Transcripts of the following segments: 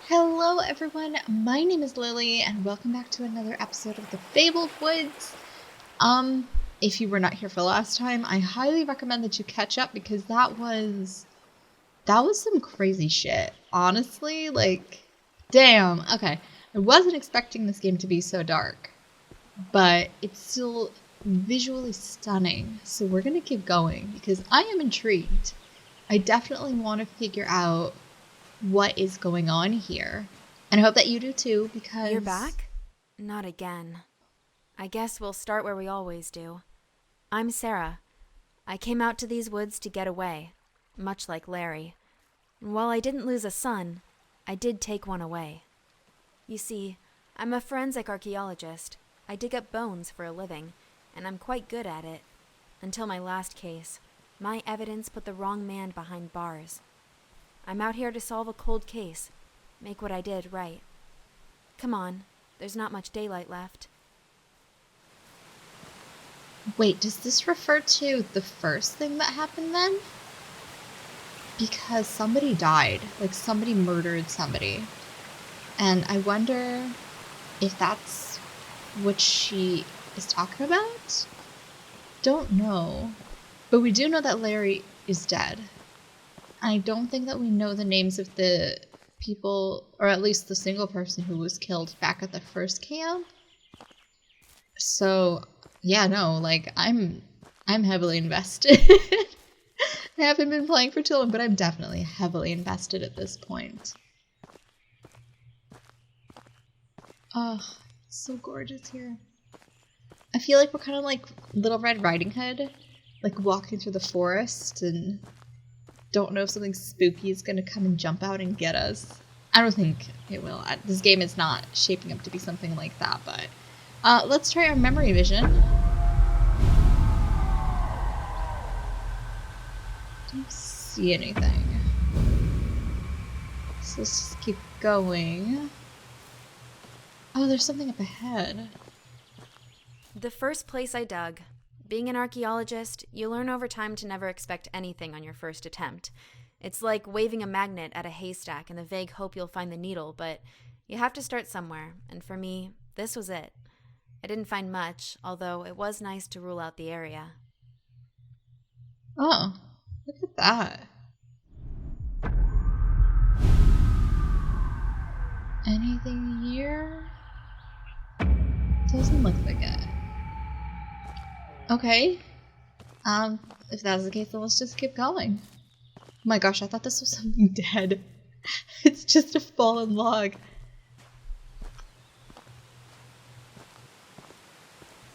Hello everyone, my name is Lily and welcome back to another episode of the Fabled Woods. If you were not here for last time, I highly recommend that you catch up because that was some crazy shit. Honestly, damn. Okay. I wasn't expecting this game to be so dark, but it's still visually stunning. So we're going to keep going because I am intrigued. I definitely want to figure out what is going on here. And I hope that you do too, because... You're back? Not again. I guess we'll start where we always do. I'm Sarah. I came out to these woods to get away, much like Larry. And while I didn't lose a son, I did take one away. You see, I'm a forensic archaeologist. I dig up bones for a living, and I'm quite good at it. Until my last case, my evidence put the wrong man behind bars. I'm out here to solve a cold case, make what I did right. Come on, there's not much daylight left. Wait, does this refer to the first thing that happened then? Because somebody died. Like, somebody murdered somebody. And I wonder if that's what she is talking about? Don't know. But we do know that Larry is dead. I don't think that we know the names of the people, or at least the single person who was killed back at the first camp. So, yeah, no, like, I'm heavily invested. I haven't been playing for too long, but I'm definitely heavily invested at this point. Oh, it's so gorgeous here. I feel like we're kind of like Little Red Riding Hood, like walking through the forest and don't know if something spooky is going to come and jump out and get us. I don't think it will. This game is not shaping up to be something like that, but let's try our memory vision. Don't see anything. So let's just keep going. Oh, there's something up ahead. The first place I dug. Being an archaeologist, you learn over time to never expect anything on your first attempt. It's like waving a magnet at a haystack in the vague hope you'll find the needle, but you have to start somewhere, and for me, this was it. I didn't find much, although it was nice to rule out the area. Oh, look at that. Anything here? Doesn't look like it. Okay. If that's the case, then let's just keep going. Oh my gosh, I thought this was something dead. It's just a fallen log.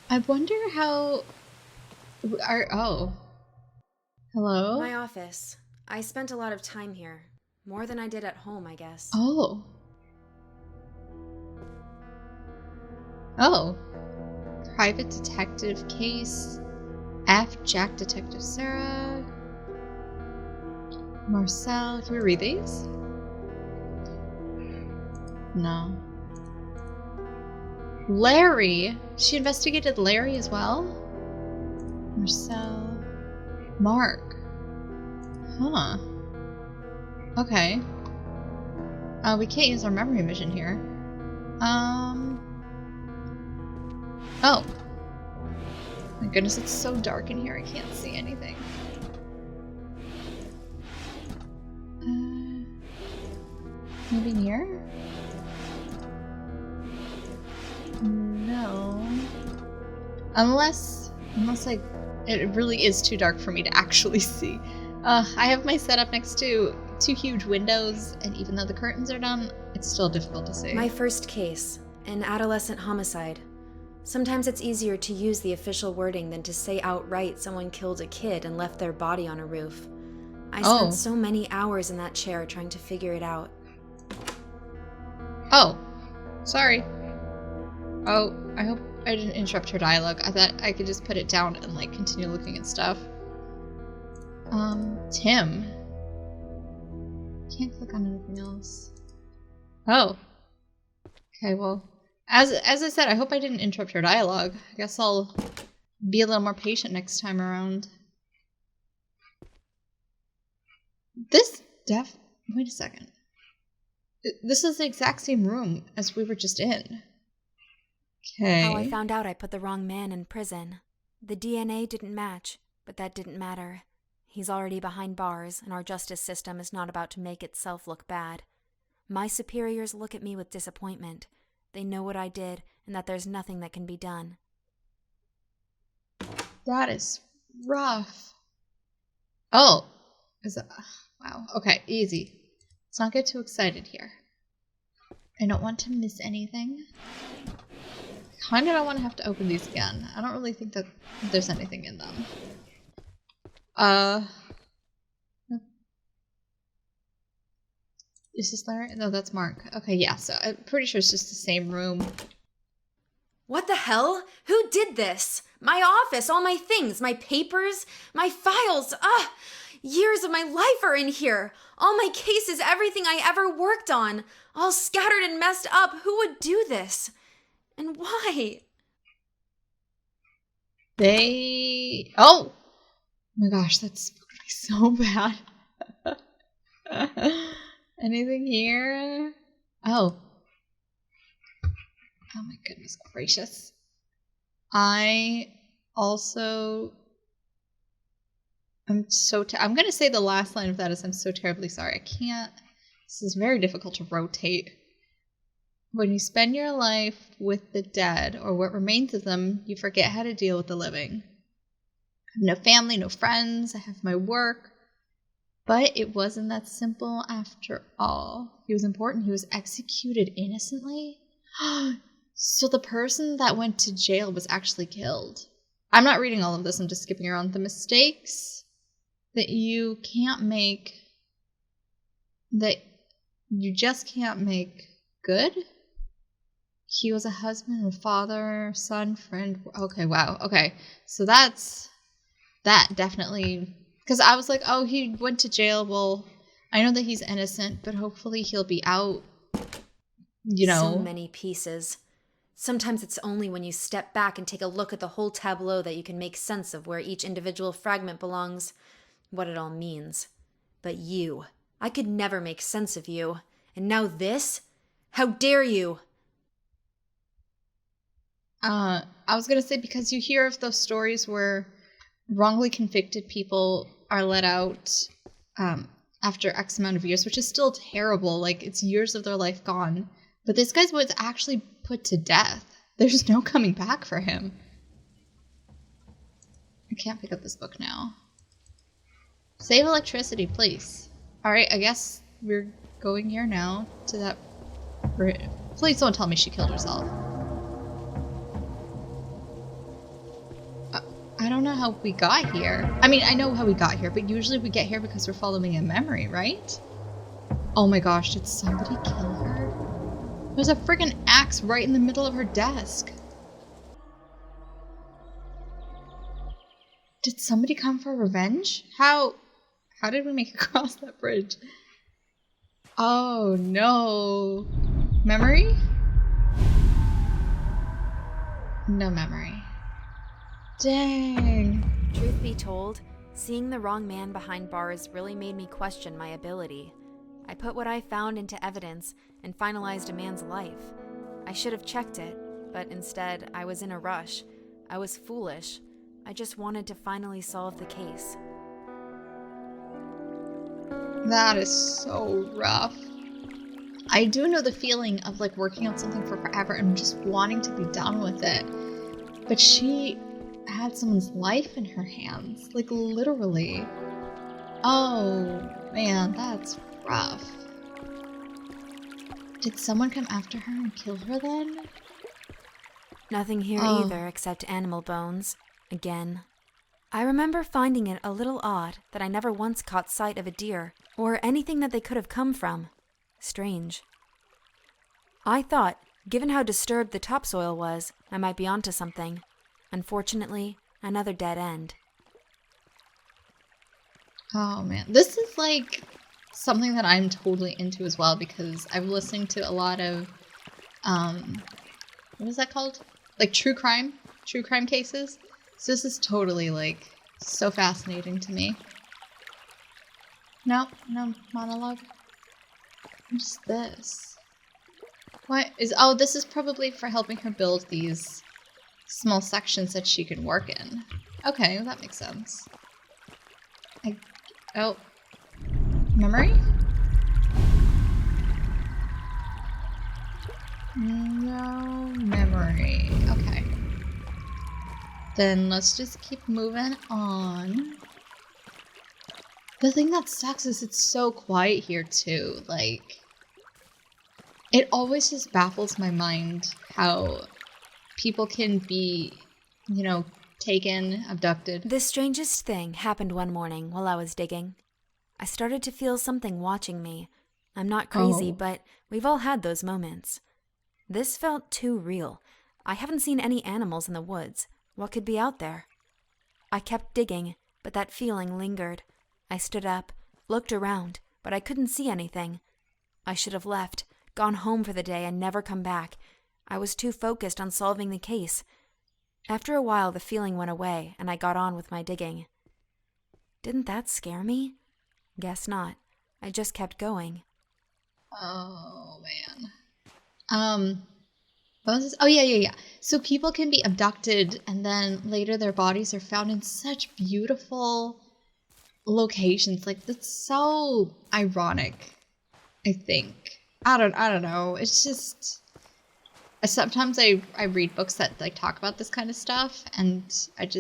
I wonder how... Oh. Hello? My office. I spent a lot of time here. More than I did at home, I guess. Oh. Oh. Private detective case. F. Jack Detective Sarah. Marcel. Can we read these? No. Larry. She investigated Larry as well? Marcel. Mark. Huh. Okay. We can't use our memory vision here. Oh. My goodness, it's so dark in here, I can't see anything. Maybe here? No. Unless like, it really is too dark for me to actually see. I have my setup next to two huge windows, and even though the curtains are down, it's still difficult to see. My first case, an adolescent homicide. Sometimes it's easier to use the official wording than to say outright someone killed a kid and left their body on a roof. I spent so many hours in that chair trying to figure it out. Oh, sorry. Oh, I hope I didn't interrupt her dialogue. I thought I could just put it down and like continue looking at stuff. Tim. Can't click on anything else. Oh. Okay, well, as I said, I hope I didn't interrupt her dialogue. I guess I'll be a little more patient next time around. This wait a second. This is the exact same room as we were just in. How I Okay. found out I put the wrong man in prison. The DNA didn't match, but that didn't matter. He's already behind bars, and our justice system is not about to make itself look bad. My superiors look at me with disappointment. They know what I did, and that there's nothing that can be done. That is rough. Oh. Wow. Okay, easy. Let's not get too excited here. I don't want to miss anything. Kind of don't want to have to open these again. I don't really think that there's anything in them. Is this Larry? No, that's Mark. Okay, yeah, so I'm pretty sure it's just the same room. What the hell? Who did this? My office, all my things, my papers, my files. Years of my life are in here. All my cases, everything I ever worked on, all scattered and messed up. Who would do this? And why? Oh my gosh, that's so bad. Anything here? Oh my goodness gracious. I'm gonna say the last line of that is I'm so terribly sorry. I can't. This is very difficult to rotate. When you spend your life with the dead, or what remains of them, you forget how to deal with the living. I have no family, no friends, I have my work. But it wasn't that simple after all. He was important. He was executed innocently. So the person that went to jail was actually killed. I'm not reading all of this, I'm just skipping around. The mistakes that you can't make, that you just can't make good. He was a husband, a father, son, friend. Okay, wow. Okay, so that definitely, because I was like, oh, he went to jail. Well, I know that he's innocent, but hopefully he'll be out, So many pieces. Sometimes it's only when you step back and take a look at the whole tableau that you can make sense of where each individual fragment belongs, what it all means. But you, I could never make sense of you. And now this? How dare you? I was going to say, because you hear of those stories where wrongly convicted people are let out after X amount of years, which is still terrible. Like, it's years of their life gone. But this guy was actually put to death. There's no coming back for him. I can't pick up this book now. Save electricity, please. Alright, I guess we're going here now to that... Please don't tell me she killed herself. I don't know how we got here. I mean, I know how we got here, but usually we get here because we're following a memory, right? Oh my gosh, did somebody kill her? There's a friggin' axe right in the middle of her desk. Did somebody come for revenge? How did we make it across that bridge? Oh no. Memory? No memory. Dang. Truth be told, seeing the wrong man behind bars really made me question my ability. I put what I found into evidence and finalized a man's life. I should have checked it, but instead I was in a rush. I was foolish. I just wanted to finally solve the case. That is so rough. I do know the feeling of like working on something for forever and just wanting to be done with it. But she had someone's life in her hands, like literally. Oh man, that's rough. Did someone come after her and kill her then? Nothing here either except animal bones. Again. I remember finding it a little odd that I never once caught sight of a deer or anything that they could have come from. Strange. I thought, given how disturbed the topsoil was, I might be onto something. Unfortunately, another dead end. Oh man, this is like something that I'm totally into as well, because I've listened to a lot of, what is that called? Like true crime cases. So this is totally like so fascinating to me. No monologue. What's this? What is... Oh, this is probably for helping her build these small sections that she can work in. Okay, well, that makes sense. Oh. Memory? No memory. Okay. Then let's just keep moving on. The thing that sucks is it's so quiet here too. Like, it always just baffles my mind how people can be, you know, taken, abducted. The strangest thing happened one morning while I was digging. I started to feel something watching me. I'm not crazy, but we've all had those moments. This felt too real. I haven't seen any animals in the woods. What could be out there? I kept digging, but that feeling lingered. I stood up, looked around, but I couldn't see anything. I should have left, gone home for the day, and never come back. I was too focused on solving the case. After a while, the feeling went away, and I got on with my digging. Didn't that scare me? Guess not. I just kept going. Oh, man. What was this? Oh, yeah. So people can be abducted, and then later their bodies are found in such beautiful locations. Like, that's so ironic, I think. I don't know. It's just... Sometimes I read books that like talk about this kind of stuff, and it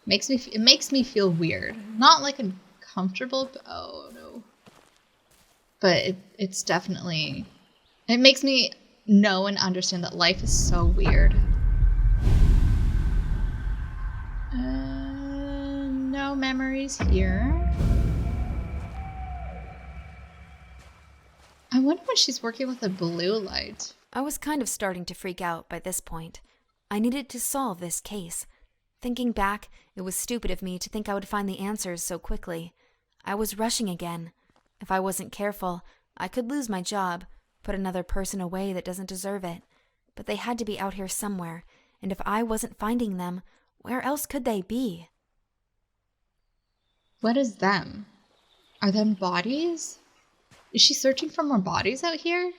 makes me feel weird. Not like uncomfortable, but oh no. But it's definitely, it makes me know and understand that life is so weird. No memories here. I wonder when she's working with a blue light. I was kind of starting to freak out by this point. I needed to solve this case. Thinking back, it was stupid of me to think I would find the answers so quickly. I was rushing again. If I wasn't careful, I could lose my job, put another person away that doesn't deserve it. But they had to be out here somewhere, and if I wasn't finding them, where else could they be? What is them? Are them bodies? Is she searching for more bodies out here?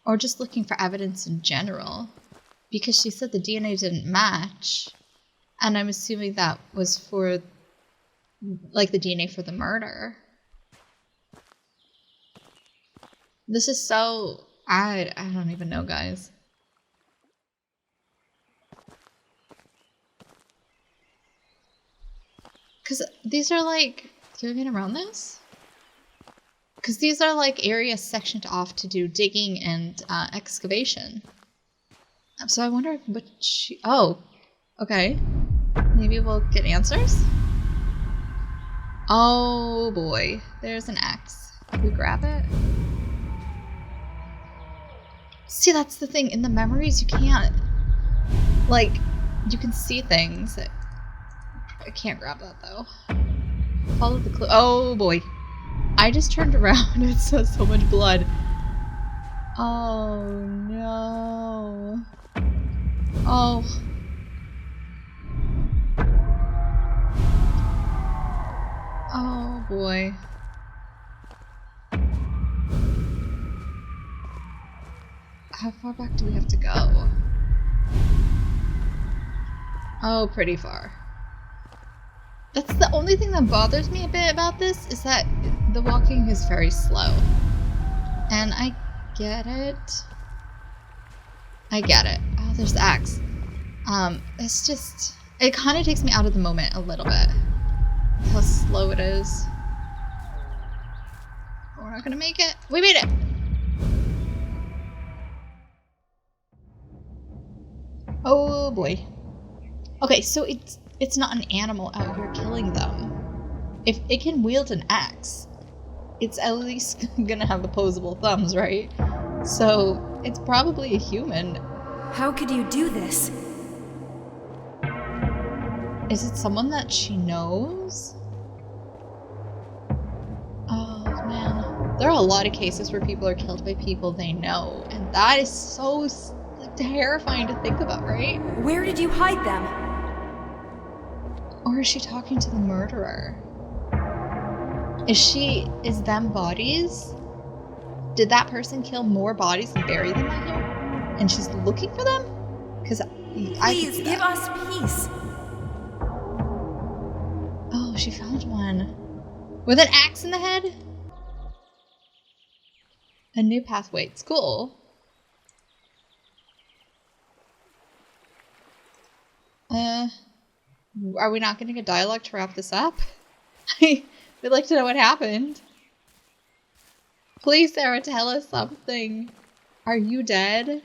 Or just looking for evidence in general? Because she said the DNA didn't match. And I'm assuming that was for, like, the DNA for the murder. This is so... I don't even know, guys. Because these are like... Can we get around this? Because these are like areas sectioned off to do digging and excavation. So I wonder what she... Oh, okay. Maybe we'll get answers? Oh boy, there's an axe. Can we grab it? See, that's the thing. In the memories, you can't... Like, you can see things. I can't grab that, though. Follow the clue. Oh boy. I just turned around and saw so much blood. Oh no. Oh. Oh boy. How far back do we have to go? Oh, pretty far. That's the only thing that bothers me a bit about this, is that the walking is very slow. And I get it. I get it. Oh, there's the axe. It's just... It kind of takes me out of the moment a little bit. How slow it is. We're not gonna make it. We made it! Oh boy. Okay, so it's not an animal out here killing them. If it can wield an axe, it's at least gonna have opposable thumbs, right? So it's probably a human. How could you do this? Is it someone that she knows? Oh man, there are a lot of cases where people are killed by people they know, and that is so terrifying to think about, right? Where did you hide them? Or is she talking to the murderer? Is them bodies? Did that person kill more bodies and bury them out here? And she's looking for them? Because I could Please see give that. us peace. Oh, she found one. With an axe in the head? A new pathway. It's cool. Are we not getting a dialogue to wrap this up? We'd like to know what happened. Please, Sarah, tell us something. Are you dead?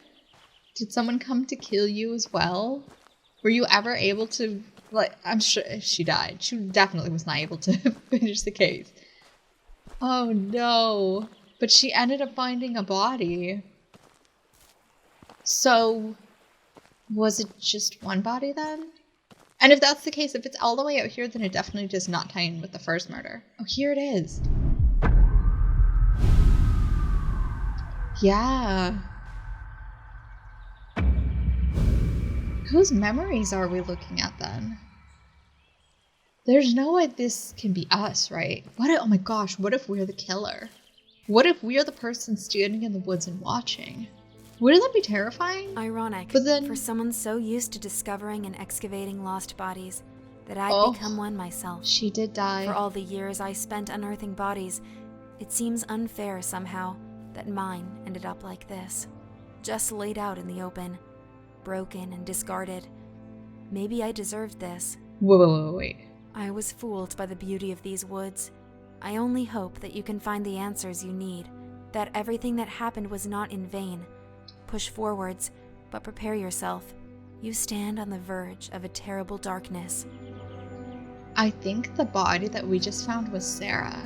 Did someone come to kill you as well? Were you ever able to, like, I'm sure if she died, she definitely was not able to finish the case. Oh no. But she ended up finding a body. So, was it just one body then? And if that's the case, if it's all the way out here, then it definitely does not tie in with the first murder. Oh, here it is. Yeah. Whose memories are we looking at then? There's no way this can be us, right? What if, oh my gosh, what if we're the killer? What if we're the person standing in the woods and watching? Wouldn't that be terrifying? Ironic, But then, for someone so used to discovering and excavating lost bodies, that I'd oh, become one myself. she did die. For all the years I spent unearthing bodies, it seems unfair somehow that mine ended up like this. Just laid out in the open, broken and discarded. Maybe I deserved this. Wait. I was fooled by the beauty of these woods. I only hope that you can find the answers you need, that everything that happened was not in vain. Push forwards, but prepare yourself. You stand on the verge of a terrible darkness. I think the body that we just found was Sarah.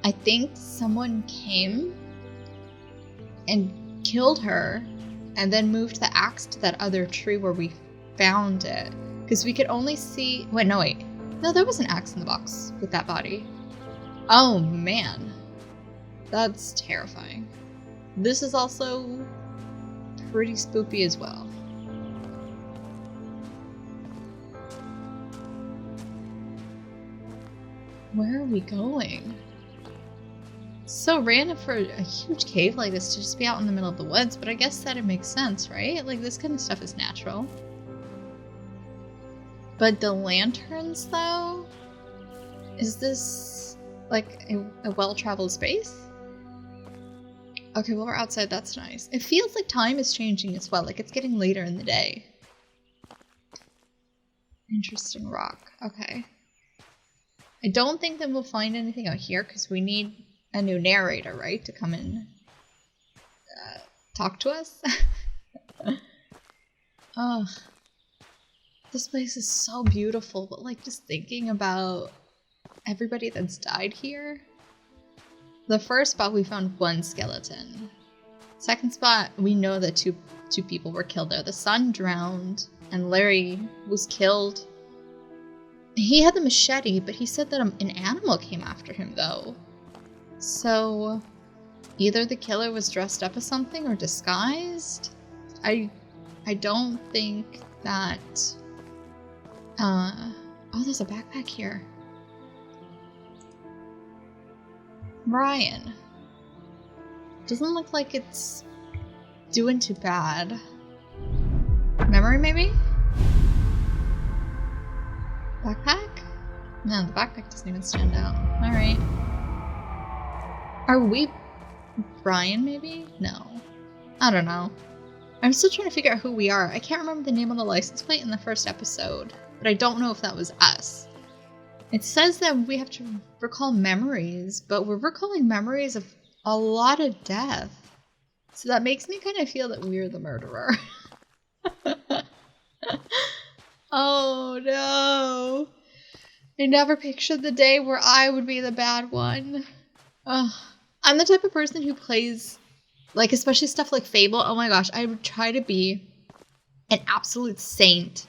I think someone came and killed her and then moved the axe to that other tree where we found it. Because we could only see... Wait. No, there was an axe in the box with that body. Oh, man. That's terrifying. This is also pretty spoopy as well. Where are we going? So random for a huge cave like this to just be out in the middle of the woods, but I guess that it makes sense, right? Like, this kind of stuff is natural. But the lanterns, though? Is this, like, a well-traveled space? Okay, well, we're outside. That's nice. It feels like time is changing as well. Like, it's getting later in the day. Interesting rock. Okay. I don't think that we'll find anything out here because we need a new narrator, right? To come and talk to us. Ugh. This place is so beautiful, but like just thinking about everybody that's died here. The first spot we found one skeleton. Second spot, we know that two people were killed there. The son drowned and Larry was killed. He had the machete, but he said that an animal came after him though. So either the killer was dressed up as something or disguised. I don't think that oh, there's a backpack here. Brian. Doesn't look like it's doing too bad. Memory, maybe? Backpack? No, the backpack doesn't even stand out. Alright. Are we Brian, maybe? No. I don't know. I'm still trying to figure out who we are. I can't remember the name on the license plate in the first episode, but I don't know if that was us. It says that we have to recall memories, but we're recalling memories of a lot of death. So that makes me kind of feel that we're the murderer. Oh no. I never pictured the day where I would be the bad one. Ugh. I'm the type of person who plays, like, especially stuff like Fable. Oh my gosh, I would try to be an absolute saint.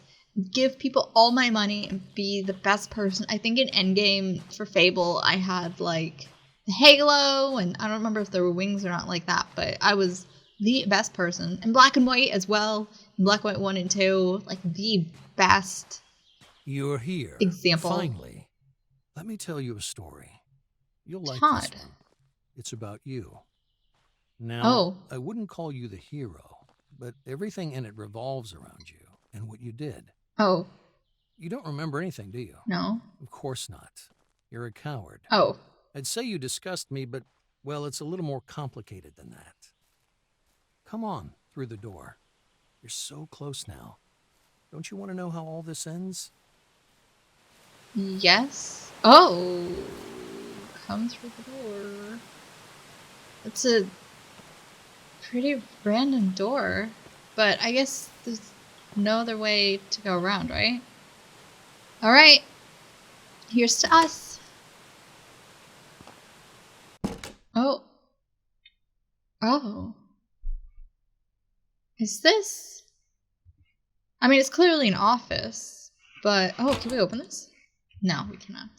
Give people all my money and be the best person. I think in Endgame for Fable, I had, like, the halo, and I don't remember if there were wings or not like that, but I was the best person. And Black and White as well. Black and White 1 and 2, like, the best You're here. example. Finally. Let me tell you a story. You'll like Todd. this one. It's about you. Now, Oh. I wouldn't call you the hero, but everything in it revolves around you and what you did. Oh. You don't remember anything, do you? No. Of course not. You're a coward. Oh. I'd say you disgust me, but, well, it's a little more complicated than that. Come on, through the door. You're so close now. Don't you want to know how all this ends? Yes. Oh. Come through the door. It's a pretty random door, but I guess there's no other way to go around, right? Alright. Here's to us. Oh. Oh. Is this? I mean, it's clearly an office, but... Oh, can we open this? No, we cannot.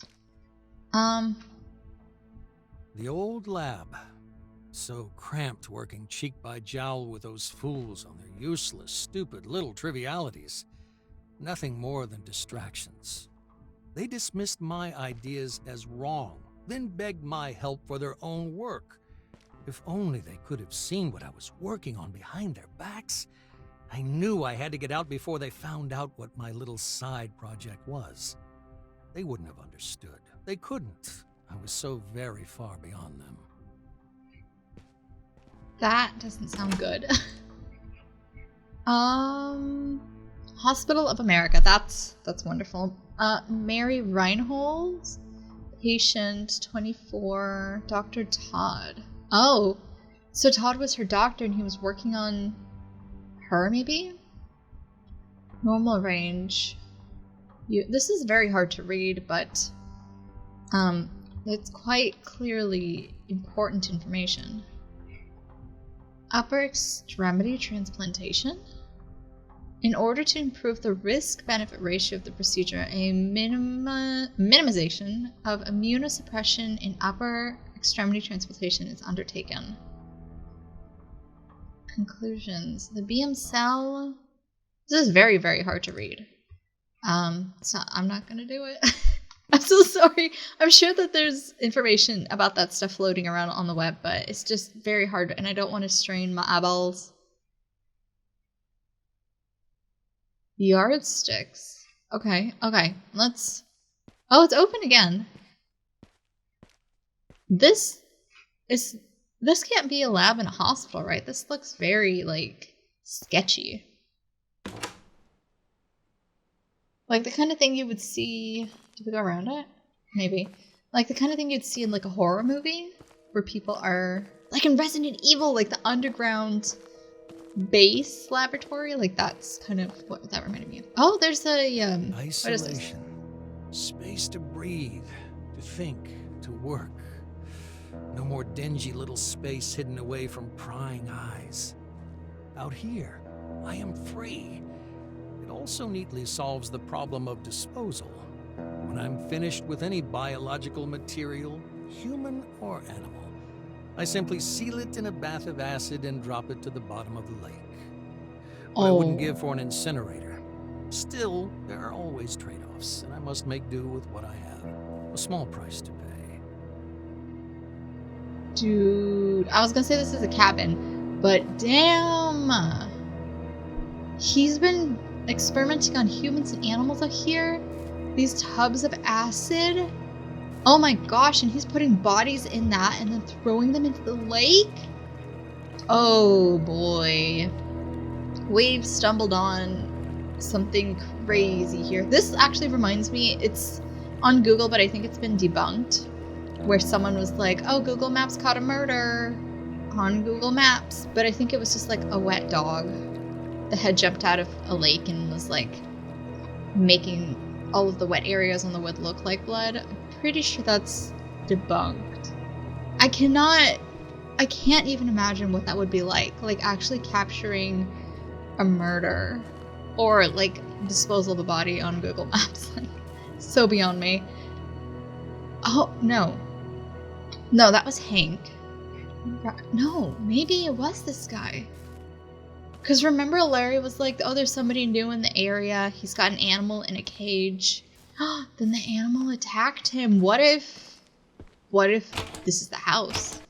The old lab. So cramped working cheek by jowl with those fools on their useless, stupid little trivialities. Nothing more than distractions. They dismissed my ideas as wrong, then begged my help for their own work. If only they could have seen what I was working on behind their backs. I knew I had to get out before they found out what my little side project was. They wouldn't have understood. They couldn't. I was so very far beyond them. That doesn't sound good. Hospital of America. That's wonderful. Mary Reinhold, patient 24, Dr. Todd. Oh, so Todd was her doctor and he was working on her, maybe? Normal range. This is very hard to read, but it's quite clearly important information. Upper extremity transplantation? In order to improve the risk-benefit ratio of the procedure, a minimization of immunosuppression in upper extremity transplantation is undertaken. Conclusions. The BM cell... This is very, very hard to read. So I'm not going to do it. I'm so sorry. I'm sure that there's information about that stuff floating around on the web, but it's just very hard, and I don't want to strain my eyeballs. Yardsticks. Okay, let's... Oh, it's open again. This can't be a lab in a hospital, right? This looks very, like, sketchy. Like the kind of thing you would see... Did we go around it? Maybe. Like the kind of thing you'd see in, like, a horror movie, where people are... Like in Resident Evil, like the underground... base laboratory, like that's kind of what that reminded me of. Oh, there's a isolation, space to breathe, to think, to work. No more dingy little space hidden away from prying eyes. Out here, I am free. It also neatly solves the problem of disposal. When I'm finished with any biological material, human or animal, I simply seal it in a bath of acid and drop it to the bottom of the lake. What I wouldn't give for an incinerator. Still, there are always trade-offs, and I must make do with what I have. A small price to pay. Dude, I was gonna say this is a cabin, but damn! He's been experimenting on humans and animals out here? These tubs of acid? Oh my gosh, and he's putting bodies in that and then throwing them into the lake? Oh boy. We've stumbled on something crazy here. This actually reminds me, it's on Google, but I think it's been debunked, where someone was like, oh, Google Maps caught a murder on Google Maps, but I think it was just like a wet dog that had jumped out of a lake and was like making all of the wet areas on the wood look like blood. I'm pretty sure that's debunked. I can't even imagine what that would be like actually capturing a murder or like disposal of a body on Google Maps. Like, so beyond me. Oh no, that was Hank. No, maybe it was this guy. Because remember Larry was like, oh, there's somebody new in the area. He's got an animal in a cage. Then the animal attacked him. What if this is the house?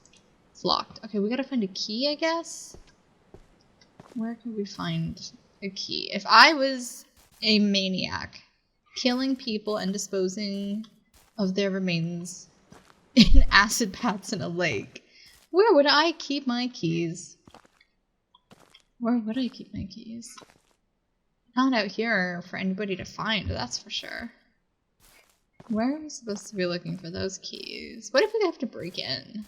It's locked. Okay, we gotta find a key, I guess. Where can we find a key? If I was a maniac, killing people and disposing of their remains in acid baths in a lake, where would I keep my keys? Where would I keep my keys? Not out here for anybody to find, that's for sure. Where are we supposed to be looking for those keys? What if we have to break in?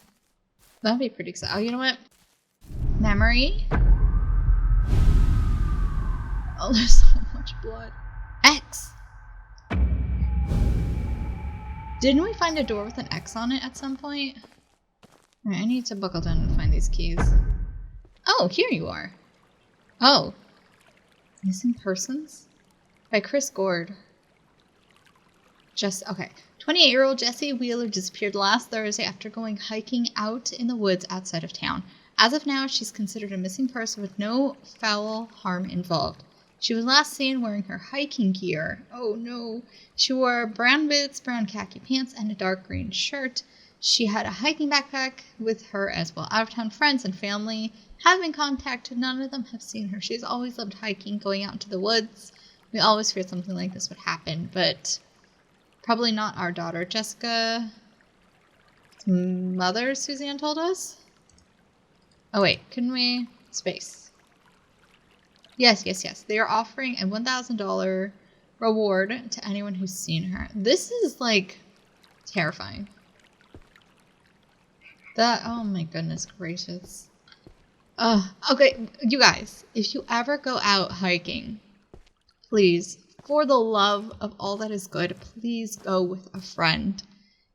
That'd be pretty exciting. Oh, you know what? Memory? Oh, there's so much blood. X! Didn't we find a door with an X on it at some point? Alright, I need to buckle down and find these keys. Oh, here you are. Oh. Missing Persons? By Chris Gord. Okay. 28-year-old Jesse Wheeler disappeared last Thursday after going hiking out in the woods outside of town. As of now, she's considered a missing person with no foul harm involved. She was last seen wearing her hiking gear. Oh no. She wore brown boots, brown khaki pants, and a dark green shirt. She had a hiking backpack with her as well. Out-of-town friends and family have been contacted. None of them have seen her. She's always loved hiking, going out into the woods. We always feared something like this would happen, but probably not our daughter. Jessica's mother, Suzanne told us? Oh wait, couldn't we? Space. Yes. They are offering a $1,000 reward to anyone who's seen her. This is, like, terrifying. Oh my goodness gracious. Okay, you guys, if you ever go out hiking, please, for the love of all that is good, please go with a friend.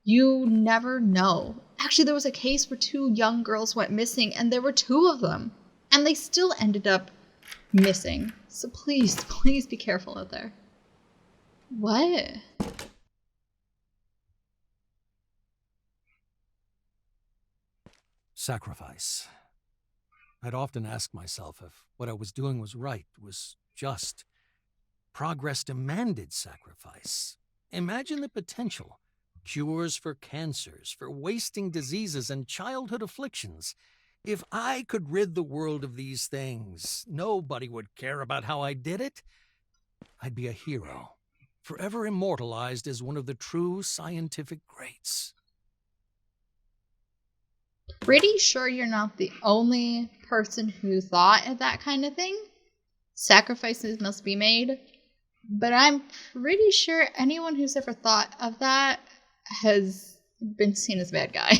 You never know. Actually, there was a case where 2 young girls went missing, and there were 2 of them. And they still ended up missing. So please be careful out there. What? Sacrifice. I'd often ask myself if what I was doing was right, was just. Progress demanded sacrifice. Imagine the potential. Cures for cancers, for wasting diseases and childhood afflictions. If I could rid the world of these things, nobody would care about how I did it. I'd be a hero, forever immortalized as one of the true scientific greats. Pretty sure you're not the only person who thought of that kind of thing. Sacrifices must be made. But I'm pretty sure anyone who's ever thought of that has been seen as a bad guy.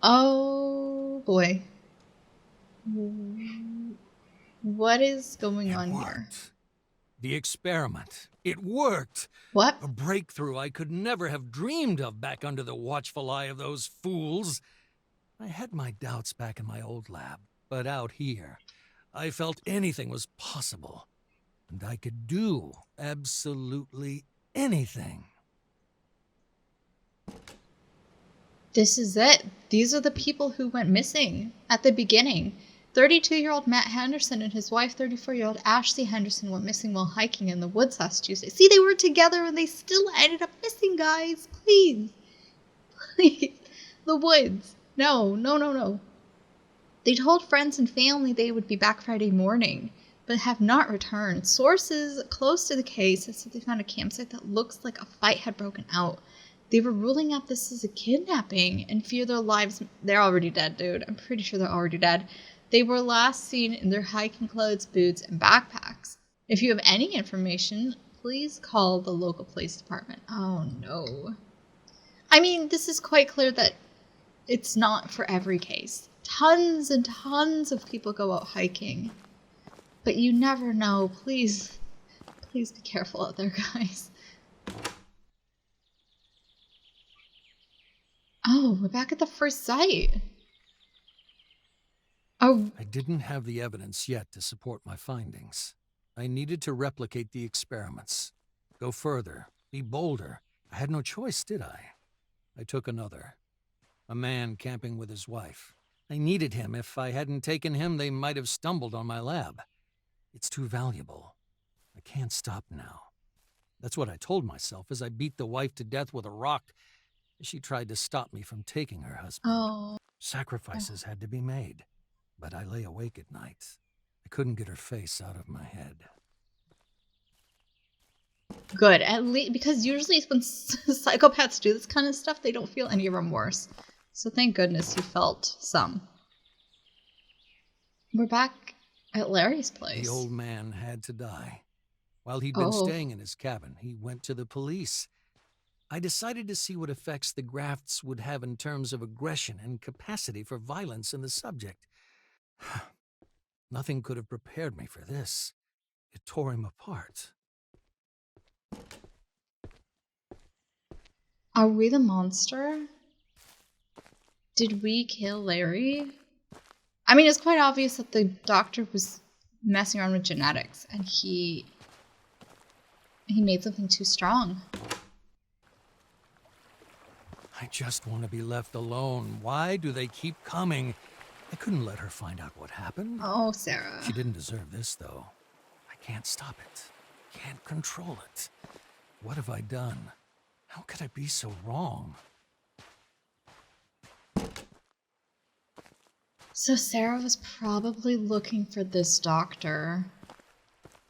Oh boy. What is going on here? The experiment. It worked. What? A breakthrough I could never have dreamed of back under the watchful eye of those fools. I had my doubts back in my old lab, but out here, I felt anything was possible. And I could do absolutely anything. This is it. These are the people who went missing at the beginning. 32-year-old Matt Henderson and his wife, 34-year-old Ashley Henderson, went missing while hiking in the woods last Tuesday. See, they were together and they still ended up missing, guys. Please. Please. The woods. No. They told friends and family they would be back Friday morning, but have not returned. Sources close to the case have said they found a campsite that looks like a fight had broken out. They were ruling out this as a kidnapping and fear their lives. They're already dead, dude. I'm pretty sure they're already dead. They were last seen in their hiking clothes, boots, and backpacks. If you have any information, please call the local police department. Oh no. I mean, this is quite clear that it's not for every case. Tons and tons of people go out hiking. But you never know. Please be careful out there, guys. Oh, we're back at the first site. Oh. I didn't have the evidence yet to support my findings. I needed to replicate the experiments. Go further. Be bolder. I had no choice, did I? I took another. A man camping with his wife. I needed him. If I hadn't taken him, they might have stumbled on my lab. It's too valuable. I can't stop now. That's what I told myself as I beat the wife to death with a rock. She tried to stop me from taking her husband. Oh. Sacrifices had to be made, but I lay awake at night. I couldn't get her face out of my head. Good, at least, because usually when psychopaths do this kind of stuff, they don't feel any remorse. So thank goodness you felt some. We're back at Larry's place. The old man had to die. While he'd been staying in his cabin, he went to the police. I decided to see what effects the grafts would have in terms of aggression and capacity for violence in the subject. Nothing could have prepared me for this. It tore him apart. Are we the monster? Did we kill Larry? I mean, it's quite obvious that the doctor was messing around with genetics and he made something too strong. I just want to be left alone. Why do they keep coming? I couldn't let her find out what happened. Oh, Sarah. She didn't deserve this, though. I can't stop it. Can't control it. What have I done? How could I be so wrong? So Sarah was probably looking for this doctor.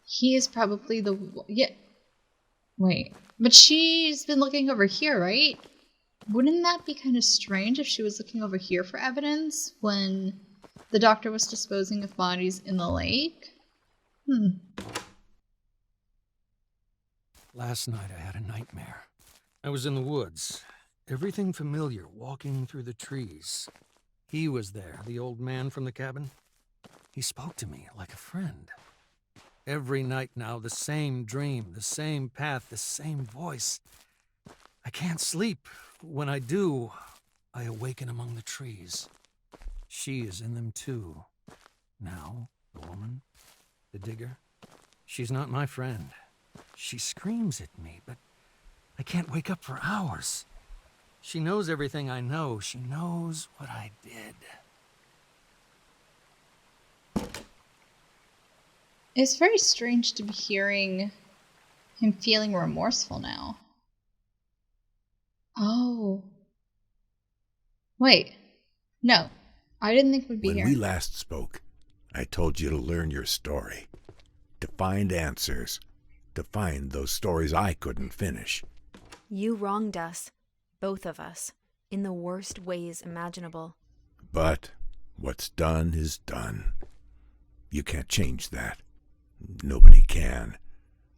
He is probably the... Yeah. Wait. But she's been looking over here, right? Wouldn't that be kind of strange if she was looking over here for evidence when the doctor was disposing of bodies in the lake? Last night I had a nightmare. I was in the woods. Everything familiar, walking through the trees. He was there, the old man from the cabin. He spoke to me like a friend. Every night now, the same dream, the same path, the same voice. I can't sleep. When I do, I awaken among the trees. She is in them too. Now, the woman, the digger, she's not my friend. She screams at me, but I can't wake up for hours. She knows everything I know. She knows what I did. It's very strange to be hearing him feeling remorseful now. Oh. Wait. No. I didn't think we'd be here. When we last spoke, I told you to learn your story. To find answers. To find those stories I couldn't finish. You wronged us, both of us, in the worst ways imaginable. But what's done is done. You can't change that. Nobody can.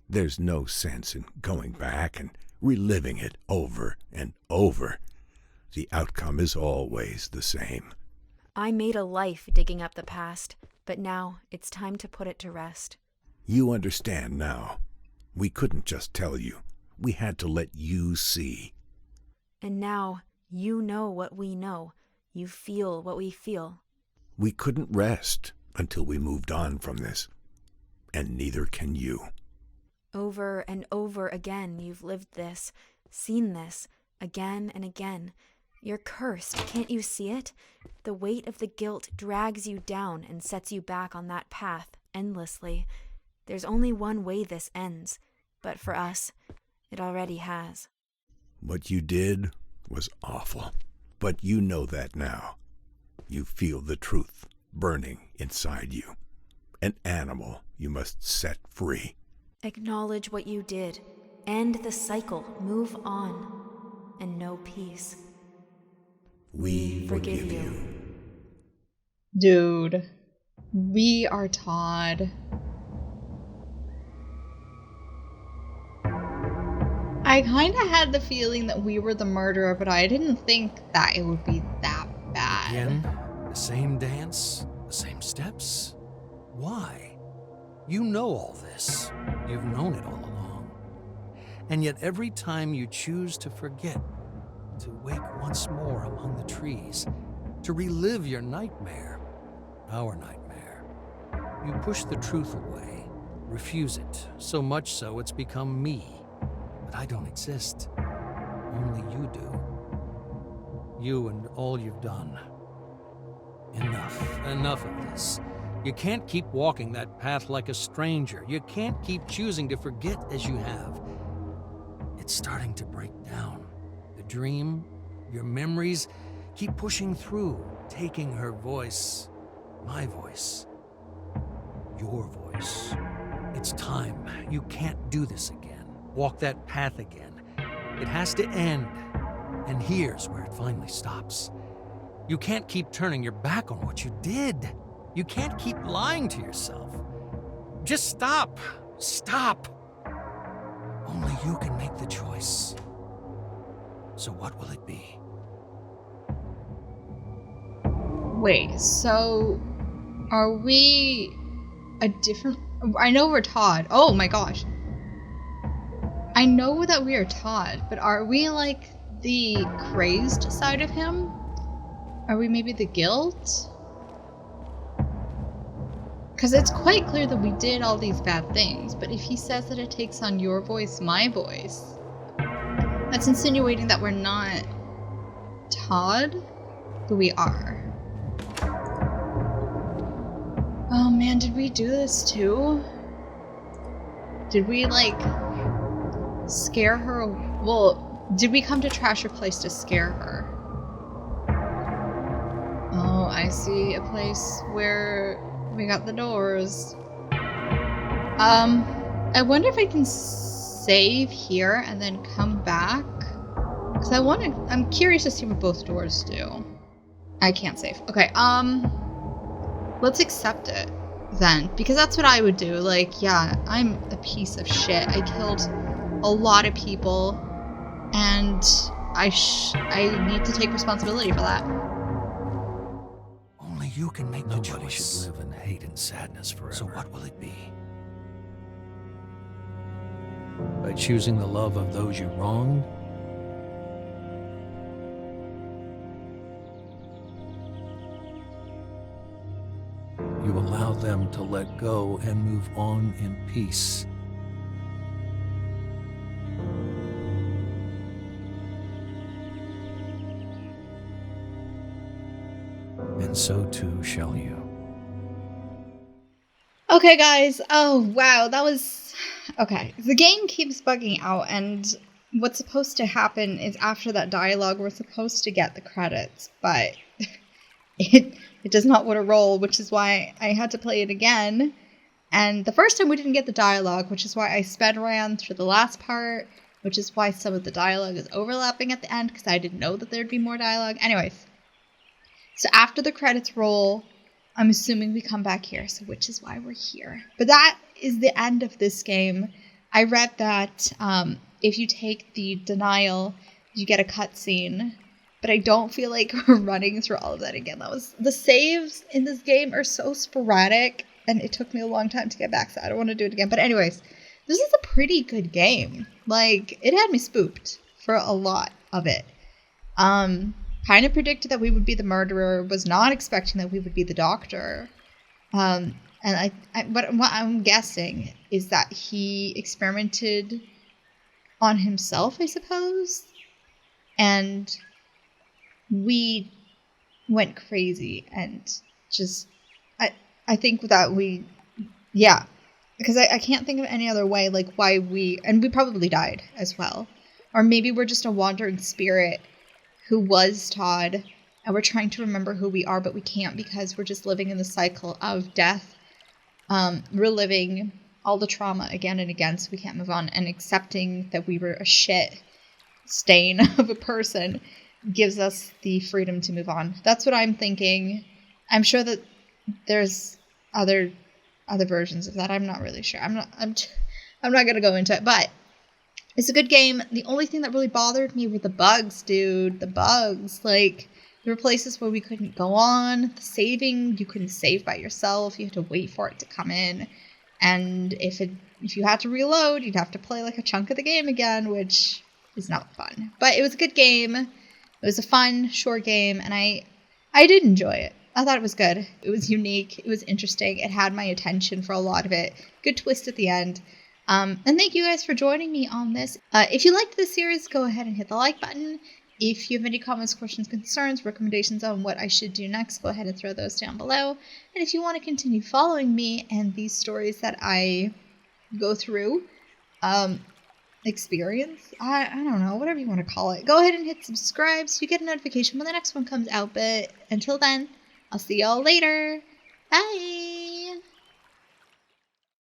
There's no sense in going back and reliving it over and over. The outcome is always the same. I made a life digging up the past, but now it's time to put it to rest. You understand now. We couldn't just tell you. We had to let you see. And now you know what we know. You feel what we feel. We couldn't rest until we moved on from this. And neither can you. Over and over again you've lived this, seen this, again and again. You're cursed, can't you see it? The weight of the guilt drags you down and sets you back on that path endlessly. There's only one way this ends, but for us, it already has. What you did was awful, but you know that now. You feel the truth burning inside you. An animal you must set free. Acknowledge what you did. End the cycle. Move on. And know peace. We forgive you. Dude. We are Todd. I kind of had the feeling that we were the murderer, but I didn't think that it would be that bad. Again, the same dance, the same steps. Why? You know all this. You've known it all along. And yet every time you choose to forget, to wake once more among the trees, to relive your nightmare, our nightmare, you push the truth away, refuse it, so much so it's become me. But I don't exist. Only you do. You and all you've done. Enough of this. You can't keep walking that path like a stranger. You can't keep choosing to forget as you have. It's starting to break down. The dream, Your memories keep pushing through, taking her voice, my voice, your voice. It's time. You can't do this again. Walk that path again. It has to end. And here's where it finally stops. You can't keep turning your back on what you did. You can't keep lying to yourself. Just stop. Stop. Only you can make the choice. So what will it be? Wait, so are we a different... I know we're Todd. Oh my gosh. I know that we are Todd, but are we like the crazed side of him? Are we maybe the guilt? Because it's quite clear that we did all these bad things, but if he says that it takes on your voice, my voice, that's insinuating that we're not Todd, but we are. Oh man, did we do this too? Did we like scare her? Well, did we come to trash her place to scare her? Oh, I see a place where we got the doors. I wonder if I can save here and then come back. Because I'm curious to see what both doors do. I can't save. Okay, let's accept it then. Because that's what I would do. Like, yeah, I'm a piece of shit. I killed a lot of people. And I need to take responsibility for that. Only you can make the choice. Nobody should live in hate and sadness forever. So what will it be? By choosing the love of those you wronged? You allow them to let go and move on in peace. And so too shall you. Okay, guys. Oh, wow. That was... Okay. The game keeps bugging out, and what's supposed to happen is after that dialogue, we're supposed to get the credits, but it does not want to roll, which is why I had to play it again. And the first time we didn't get the dialogue, which is why I sped ran through the last part, which is why some of the dialogue is overlapping at the end, because I didn't know that there'd be more dialogue. Anyways. So after the credits roll, I'm assuming we come back here, so which is why we're here. But that is the end of this game. I read that if you take the denial, you get a cutscene. But I don't feel like we're running through all of that again. The saves in this game are so sporadic, and it took me a long time to get back, so I don't want to do it again. But anyways, this is a pretty good game. Like, it had me spooked for a lot of it. Kind of predicted that we would be the murderer, was not expecting that we would be the doctor. And but what I'm guessing is that he experimented on himself, I suppose. And we went crazy and just, I think that we, yeah. Because I can't think of any other way, like why and we probably died as well. Or maybe we're just a wandering spirit who was Todd, and we're trying to remember who we are, but we can't because we're just living in the cycle of death, reliving all the trauma again and again, so we can't move on, and accepting that we were a shit stain of a person gives us the freedom to move on. That's what I'm thinking. I'm sure that there's other versions of that. I'm not really sure. I'm not going to go into it, but it's a good game. The only thing that really bothered me were the bugs, dude. The bugs. Like, there were places where we couldn't go on. The saving, you couldn't save by yourself. You had to wait for it to come in. And if you had to reload, you'd have to play like a chunk of the game again, which is not fun. But it was a good game. It was a fun, short game, and I did enjoy it. I thought it was good. It was unique. It was interesting. It had my attention for a lot of it. Good twist at the end. And thank you guys for joining me on this. If you liked this series, go ahead and hit the like button. If you have any comments, questions, concerns, recommendations on what I should do next, go ahead and throw those down below. And if you want to continue following me and these stories that I go through, experience. I don't know, whatever you want to call it. Go ahead and hit subscribe so you get a notification when the next one comes out. But until then, I'll see y'all later. Bye.